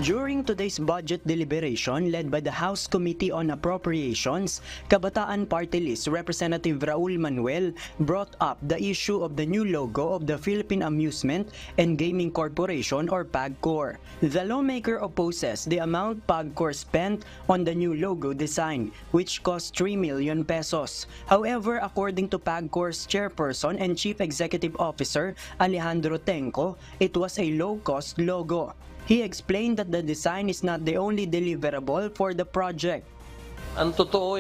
During today's budget deliberation led by the House Committee on Appropriations, Kabataan Party List Representative Raul Manuel brought up the issue of the new logo of the Philippine Amusement and Gaming Corporation or PAGCOR. The lawmaker opposes the amount PAGCOR spent on the new logo design, which cost 3 million pesos. However, according to PAGCOR's chairperson and chief executive officer Alejandro Tenco, it was a low-cost logo. He explained that the design is not the only deliverable for the project. Ang totoo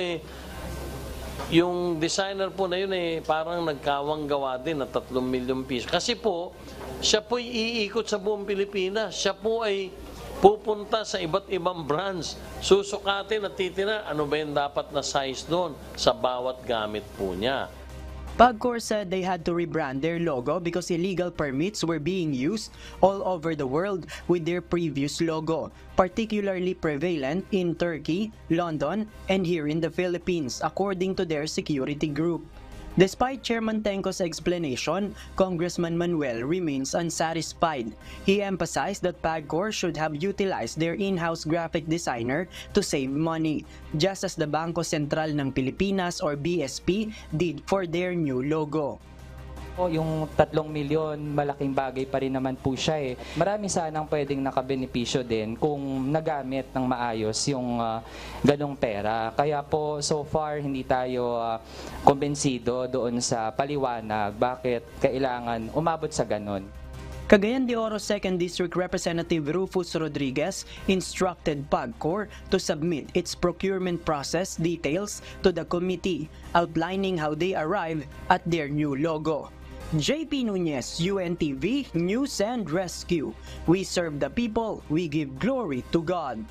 yung designer po na yun parang nagkawang gawa din na 3 milyong piso. Kasi po, siya po iikot sa buong Pilipinas. Siya po ay pupunta sa iba't ibang branch. Susukatin at titira, ano ba yung dapat na size doon sa bawat gamit po niya. PAGCOR said they had to rebrand their logo because illegal permits were being used all over the world with their previous logo, particularly prevalent in Turkey, London, and here in the Philippines, according to their security group. Despite Chairman Tenco's explanation, Congressman Manuel remains unsatisfied. He emphasized that PAGCOR should have utilized their in-house graphic designer to save money, just as the Bangko Sentral ng Pilipinas or BSP did for their new logo. Yung 3 milyon, malaking bagay pa rin naman po siya eh. Marami sanang pwedeng nakabenepisyo din kung nagamit ng maayos yung ganong pera. Kaya po, so far, hindi tayo kumbensido doon sa paliwanag bakit kailangan umabot sa ganon. Cagayan de Oro 2nd District Representative Rufus Rodriguez instructed PAGCOR to submit its procurement process details to the committee, outlining how they arrived at their new logo. JP Nunez, UNTV News and Rescue. We serve the people, we give glory to God.